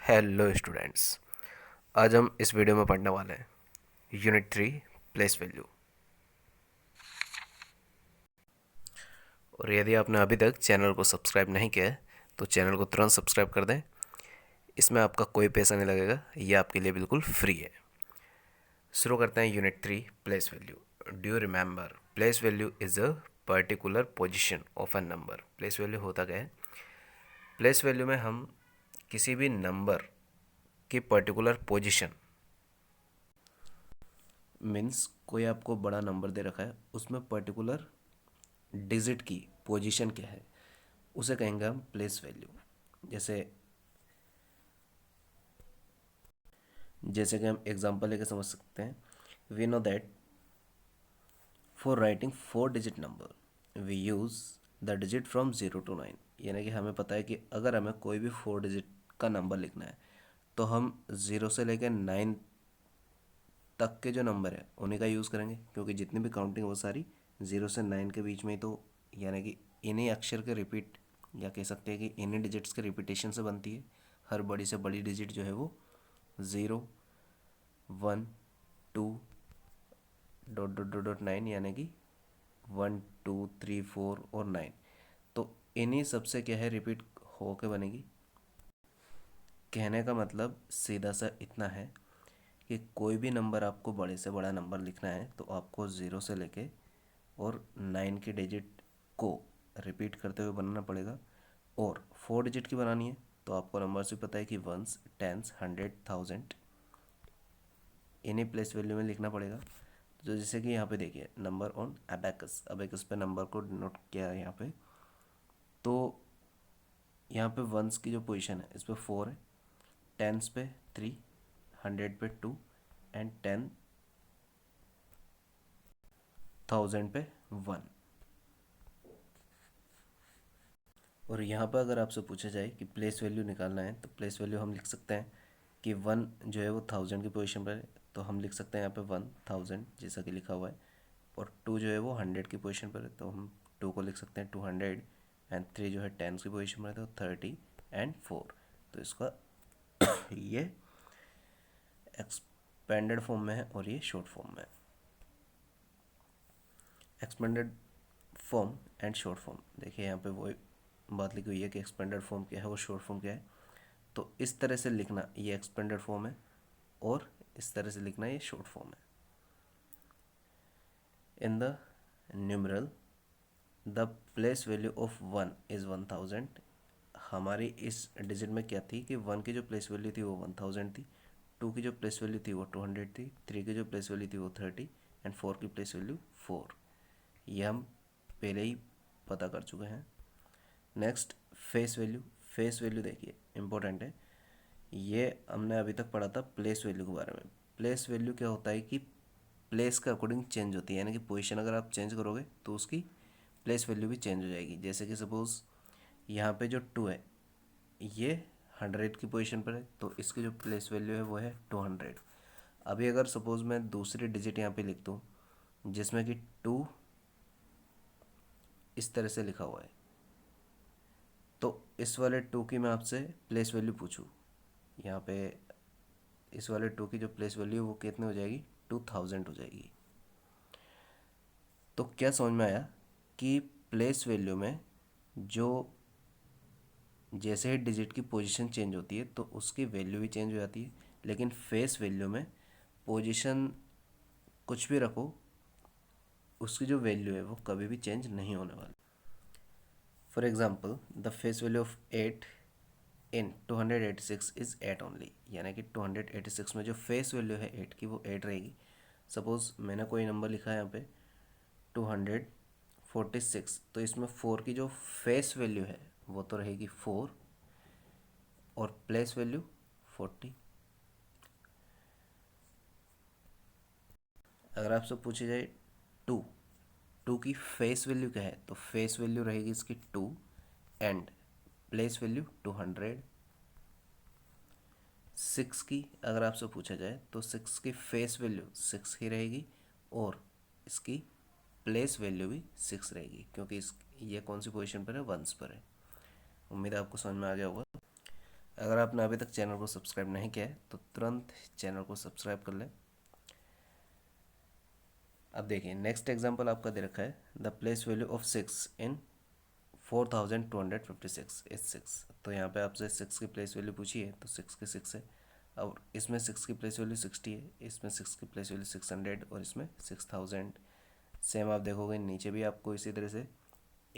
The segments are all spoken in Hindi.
Hello students. आज हम इस वीडियो में पढ़ने वाले हैं यूनिट 3 प्लेस वैल्यू। और यदि आपने अभी तक चैनल को सब्सक्राइब नहीं किया है तो चैनल को तुरंत सब्सक्राइब कर दें। इसमें आपका कोई पैसा नहीं लगेगा, ये आपके लिए बिल्कुल फ्री है। शुरू करते हैं unit 3 place value. Do you remember place value is a particular position of a number. Place value होता क्या है? प्लेस वैल्यू में हम किसी भी नंबर की पर्टिकुलर पोजिशन, मीन्स कोई आपको बड़ा नंबर दे रखा है, उसमें पर्टिकुलर डिजिट की पोजीशन क्या है उसे कहेंगे हम प्लेस वैल्यू। जैसे जैसे कि हम एग्जांपल लेके समझ सकते हैं। We know that for writing 4 digit number we use the digit from 0 to 9। यानी कि हमें पता है कि अगर हमें कोई भी 4 डिजिट का नंबर लिखना है तो हम 0 से लेकर 9 तक के जो नंबर है उन्हीं का यूज़ करेंगे, क्योंकि जितनी भी काउंटिंग वो सारी 0 से 9 के बीच में ही तो, यानी कि इन्हीं अक्षर के रिपीट, या कह सकते हैं कि इन्हीं डिजिट्स के रिपीटेशन से बनती है। हर बड़ी से बड़ी डिजिट जो है वो 0 1 2 ... 9, यानी कि 1 2 3 4 और 9। तो इन्हीं सबसे क्या है रिपीट हो के बनेगी। कहने का मतलब सीधा सा इतना है कि कोई भी नंबर आपको बड़े से बड़ा नंबर लिखना है तो आपको 0 से लेके और 9 की डिजिट को रिपीट करते हुए बनाना पड़ेगा। और 4 डिजिट की बनानी है तो आपको नंबर से पता है कि वंस, टेंस, 100, 1000 इन्हीं प्लेस वैल्यू में लिखना पड़ेगा। तो जैसे कि यहाँ पे देखिए नंबर ऑन अबेकस, अबेकस पे नंबर को नोट किया है यहाँ पे। तो यहाँ पे वंस की जो पोजीशन है इस पर 4 है, टेंस पे 3, 100 पे 2 एंड 10,000 पे 1। और यहाँ पर अगर आपसे पूछा जाए कि प्लेस वैल्यू निकालना है तो प्लेस वैल्यू हम लिख सकते हैं कि 1 जो है वो 1000 की पोजीशन पर है तो हम लिख सकते हैं यहाँ पे 1000 जैसा कि लिखा हुआ है। और 2 जो है वो 100 की पोजीशन पर है तो हम 2 को लिख सकते हैं 200। एंड 3 जो है 10 की पोजीशन पर है तो 30 एंड 4। तो इसका ये एक्सपेंडेड फॉर्म में है और ये शॉर्ट फॉर्म में है। Expanded form and short form, देखिए यहाँ पे वो बात लिखी हुई है कि एक्सपेंडेड फॉर्म क्या है और शॉर्ट फॉर्म क्या है। तो इस तरह से लिखना ये एक्सपेंडेड फॉर्म है और इस तरह से लिखना ये शॉर्ट फॉर्म है। In the numeral the place value of 1 is 1000। हमारी इस डिजिट में क्या थी कि 1 की जो प्लेस वैल्यू थी वो 1000 थी, 2 की जो प्लेस वैल्यू थी वो 200 थी, 3 की जो प्लेस वैल्यू थी वो 30 एंड 4 की प्लेस वैल्यू 4। ये हम पहले ही पता कर चुके हैं। Next face value. Face value देखिए इंपॉर्टेंट है, ये हमने अभी तक पढ़ा था प्लेस वैल्यू के बारे में। प्लेस वैल्यू क्या होता है कि प्लेस के अकॉर्डिंग चेंज होती है, यानी कि पोजीशन अगर आप चेंज करोगे तो उसकी प्लेस वैल्यू भी चेंज हो जाएगी। जैसे कि सपोज़ यहाँ पे जो 2 है ये 100 की पोजीशन पर है तो इसकी जो प्लेस वैल्यू है वो है 200। अभी अगर सपोज़ मैं दूसरी डिजिट यहाँ पे लिख दूँ जिसमें कि 2 इस तरह से लिखा हुआ है, तो इस वाले 2 की मैं आपसे प्लेस वैल्यू पूछूँ, यहाँ पे इस वाले 2 की जो प्लेस वैल्यू वो कितनी हो जाएगी, 2000 हो जाएगी। तो क्या समझ में आया कि प्लेस वैल्यू में जो जैसे ही डिजिट की पोजीशन चेंज होती है तो उसकी वैल्यू भी चेंज हो जाती है, लेकिन फेस वैल्यू में पोजीशन कुछ भी रखो उसकी जो वैल्यू है वो कभी भी चेंज नहीं होने वाली। For example the face value of 8 in 286 is 8 only, यानी कि 286 में जो फेस वैल्यू है 8 की वो 8 रहेगी। सपोज़ मैंने कोई नंबर लिखा है यहाँ पे 246, तो इसमें 4 की जो फेस वैल्यू है वो तो रहेगी 4 और प्लेस वैल्यू 40। अगर आपसे पूछी जाए टू, टू की फेस वैल्यू क्या है तो फेस वैल्यू रहेगी इसकी 2 एंड प्लेस वैल्यू 200। 6 की अगर आपसे पूछा जाए तो 6 की फेस वैल्यू 6 ही रहेगी और इसकी प्लेस वैल्यू भी 6 रहेगी, क्योंकि इस ये कौन सी पोजीशन पर है, वंस पर है। उम्मीद है आपको समझ में आ गया होगा। अगर आपने अभी तक चैनल को सब्सक्राइब नहीं किया है तो तुरंत चैनल को सब्सक्राइब कर लें। अब देखिए नेक्स्ट एग्जांपल आपका दे रखा है, the place value of 6 in 4256 is 6। तो यहाँ पे आपसे 6 की प्लेस वैल्यू पूछी है, तो 6 की 6 है। और इसमें 6 की प्लेस वैल्यू 60 है, इसमें 6 की प्लेस वैल्यू 600 और इसमें 6000। सेम आप देखोगे नीचे भी आपको इसी तरह से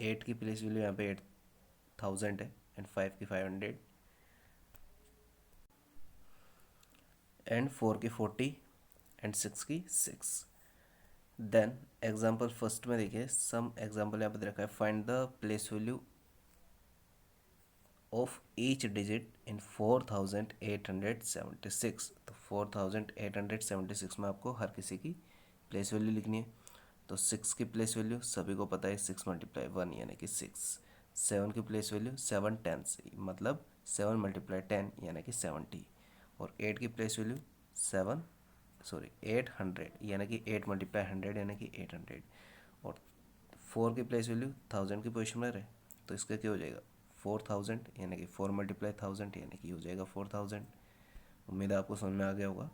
8 की प्लेस वैल्यू यहाँ पे 8000 है, एंड 5 की 500, एंड 4 की 40, एंड 6 की 6। देन एग्जाम्पल फर्स्ट में देखिए, सम एग्जाम्पल यहाँ पे दे रखा है, find the place value of each digit in 4876। तो 4876 में आपको हर किसी की प्लेस वैल्यू लिखनी है। तो 6 की प्लेस वैल्यू सभी को पता है, 6 मल्टीप्लाई 1 यानी कि 6। 7 की प्लेस वैल्यू 7 टेंस मतलब 7 मल्टीप्लाई 10 यानी कि 70। और 8 की प्लेस वैल्यू 800 यानी कि 8 मल्टीप्लाई 100 यानी कि 800। और 4 की प्लेस वैल्यू 1000 की पोजिशन में रहे, तो इसका क्या हो जाएगा 4000 यानी कि 4 मल्टीप्लाई 1000 यानी कि हो जाएगा 4000। उम्मीद है आपको समझ में आ गया होगा।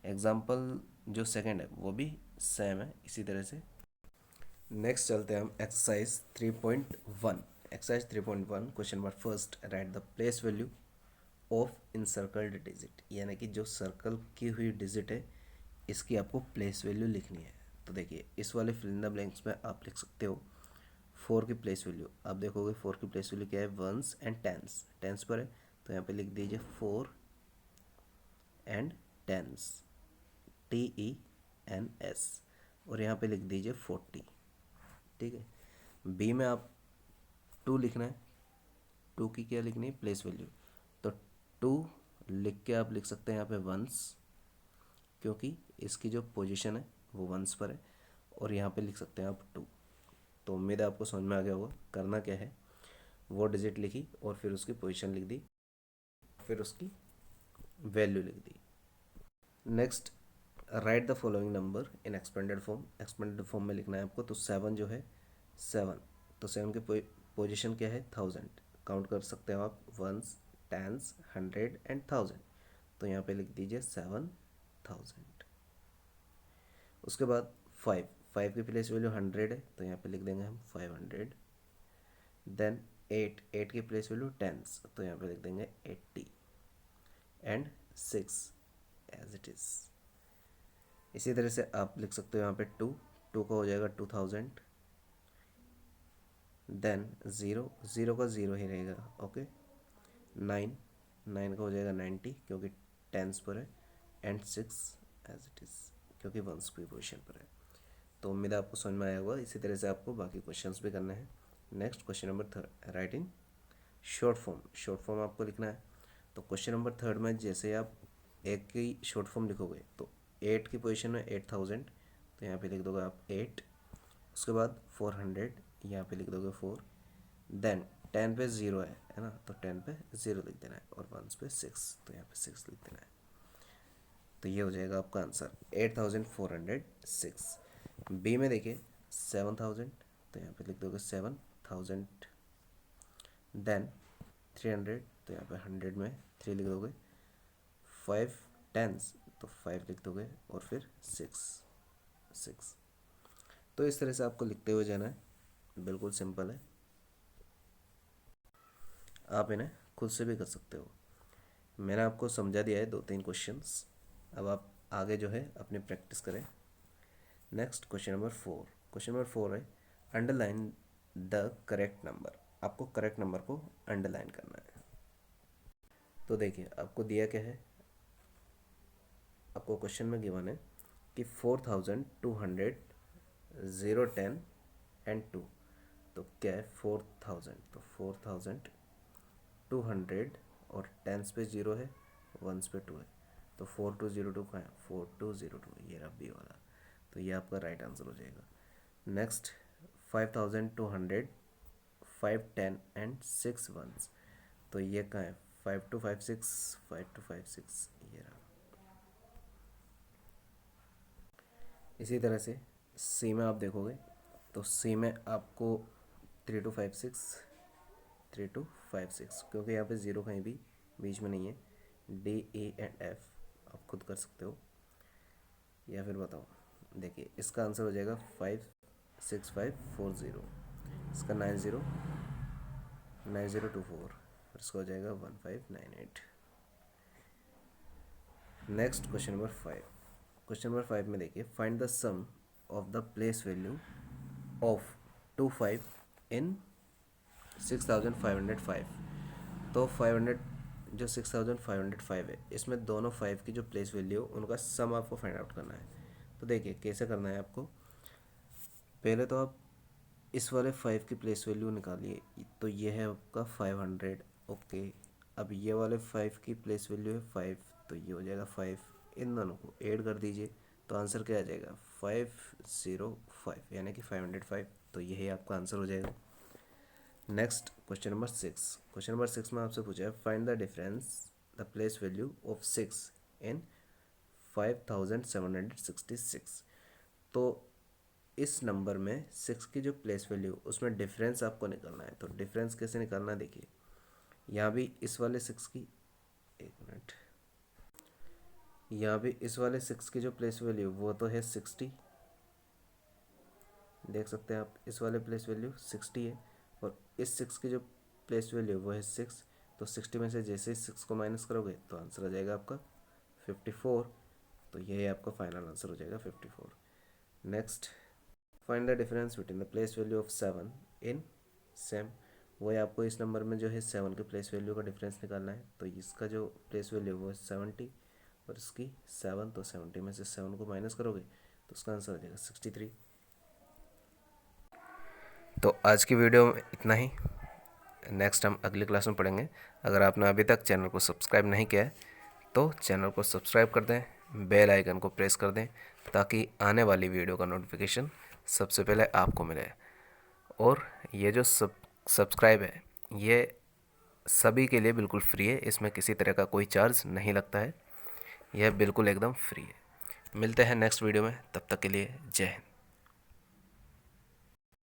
एग्जाम्पल जो सेकंड है वो भी सेम है इसी तरह से। नेक्स्ट चलते हैं हम exercise 3.1। Exercise 3.1 question number first, write the place value of encircled digit, यानी कि जो सर्कल की हुई डिजिट है इसकी आपको प्लेस वैल्यू लिखनी है। तो देखिए इस वाले फिल इन द ब्लैंक्स में आप लिख सकते हो 4 की प्लेस वैल्यू। आप देखोगे 4 की प्लेस वैल्यू क्या है, वंस एंड टेंस। टेंस पर है तो यहाँ पे लिख दीजिए 4 एंड टेंस, TENS। और यहाँ पे लिख दीजिए 40। ठीक है। बी में आप 2 लिखना है, 2 की क्या लिखनी है, प्लेस वैल्यू। तो 2 लिख के आप लिख सकते हैं यहाँ पे वंस, क्योंकि इसकी जो पोजीशन है वो वंस पर है। और यहाँ पे लिख सकते हैं आप 2। तो उम्मीद है आपको समझ में आ गया होगा। करना क्या है, वो डिजिट लिखी और फिर उसकी पोजीशन लिख दी, फिर उसकी वैल्यू लिख दी। Next, write the following number in expanded form. Expanded form में लिखना है आपको। तो 7 जो है 7, तो 7 की पोजीशन क्या है 1000। काउंट कर सकते हो आप वंस, टेंस, 100 एंड 1000। तो यहाँ पे लिख दीजिए 7000। उसके बाद 5, 5 की प्लेस वैल्यू 100 है, तो यहाँ पे लिख देंगे हम 500। देन 8, 8 की प्लेस वैल्यू टेंस, तो यहाँ पे लिख देंगे 80। And 6 as it is. इसी तरह से आप लिख सकते हो यहाँ पे 2, 2 का हो जाएगा 2000। देन 0, 0 का 0 ही रहेगा, ओके। 9, 9 का हो जाएगा 90 क्योंकि टेंस पर है। एंड 6 एज इट इज़ क्योंकि वंस की पोजिशन पर है। तो उम्मीद है आपको समझ में आया होगा। इसी तरह से आपको बाकी क्वेश्चंस भी करने हैं। Next question number third, right in short form. Short form आपको लिखना है। तो क्वेश्चन नंबर थर्ड में जैसे आप एक की शॉर्ट फॉर्म लिखोगे, तो 8 की पोजीशन में 8000, तो यहाँ पे लिख दोगे आप 8। उसके बाद 400, यहाँ पे लिख दोगे 4। देन 10 पे 0 है ना, तो 10 पे 0 लिख देना है। और 1 पे 6, तो यहाँ पे 6 लिख देना है। तो ये हो जाएगा आपका आंसर 8406। बी में देखिए 7000, तो यहाँ पे लिख दोगे 7000। देन 300, तो यहाँ पे 100 में 3 लिख दोगे। 5 टेंस, तो 5 लिख दोगे। और फिर 6। तो इस तरह से आपको लिखते हुए जाना है, बिल्कुल सिंपल है। आप इन्हें खुद से भी कर सकते हो। मैंने आपको समझा दिया है 2-3 क्वेश्चंस। अब आप आगे जो है अपनी प्रैक्टिस करें। Next question number 4। Question number 4 है, अंडरलाइन द करेक्ट नंबर। आपको करेक्ट नंबर को अंडरलाइन करना है। तो देखिए आपको दिया क्या है, आपको क्वेश्चन में गिवन है कि 4200, 0, 10 एंड 2। तो क्या है 4000, तो 4200 और टेंस पे 0 है, वंस पे 2 है। तो 4202 कहाँ है, 4202, ये रहा बी वाला। तो ये आपका राइट आंसर हो जाएगा। Next 5200, 5, 10 and 6 ones. तो ये कहाँ है 5256, 5256, ये रहा। इसी तरह से सी में आप देखोगे, तो सी में आपको 3256, 3256, क्योंकि यहाँ पे 0 कहीं भी बीच में नहीं है, डी ई एंड एफ आप खुद कर सकते हो या फिर बताओ। देखिए इसका आंसर हो जाएगा 56540, इसका 909024, और इसका हो जाएगा 1598। Next question number 5। Question number 5 में देखिए, find the sum of the place value of 25 in 6505। तो 500 जो 6505 है, इसमें दोनों 5 की जो प्लेस वैल्यू है उनका सम आपको फाइंड आउट करना है। तो देखिए कैसे करना है आपको, पहले तो आप इस वाले 5 की प्लेस वैल्यू निकालिए, तो ये है आपका 500। ओके, अब ये वाले 5 की प्लेस वैल्यू है 5, तो ये हो जाएगा 5, इन दोनों को ऐड कर दीजिए तो आंसर क्या आ जाएगा 505, यानी कि 505। तो यही आपका आंसर हो जाएगा। Next question number 6। Question number 6 में आपसे पूछा है, find the difference the place value of 6 इन 5766। तो इस नंबर में 6 की जो प्लेस वैल्यू उसमें डिफरेंस आपको निकालना है। तो डिफरेंस कैसे निकालना है, देखिए यहाँ भी इस वाले 6 की, एक मिनट, यहाँ भी इस वाले 6 की जो प्लेस वैल्यू वो तो है 60, देख सकते हैं आप, इस वाले प्लेस वैल्यू 60 है, और इस 6 की जो प्लेस वैल्यू वो है 6। तो 60 में से जैसे ही 6 को माइनस करोगे तो आंसर आ जाएगा आपका 54। तो ये आपका फाइनल आंसर हो जाएगा 54। Next, find the difference between the place value of 7 in same. वही आपको इस नंबर में जो है 7 के प्लेस वैल्यू का डिफरेंस निकालना है। तो इसका जो प्लेस वैल्यू वो है 70 और इसकी 7, तो 70 में से 7 को माइनस करोगे तो उसका आंसर हो जाएगा 63। तो आज की वीडियो में इतना ही। नेक्स्ट हम अगली क्लास में पढ़ेंगे। अगर आपने अभी तक चैनल को सब्सक्राइब नहीं किया है तो चैनल को सब्सक्राइब कर दें, बेल आइकन को प्रेस कर दें, ताकि आने वाली वीडियो का नोटिफिकेशन सबसे पहले आपको मिले। और ये जो सब्सक्राइब है ये सभी के लिए बिल्कुल फ्री है, इसमें किसी तरह का कोई चार्ज नहीं लगता है, यह बिल्कुल एकदम फ्री है। मिलते हैं नेक्स्ट वीडियो में, तब तक के लिए जय हिंद।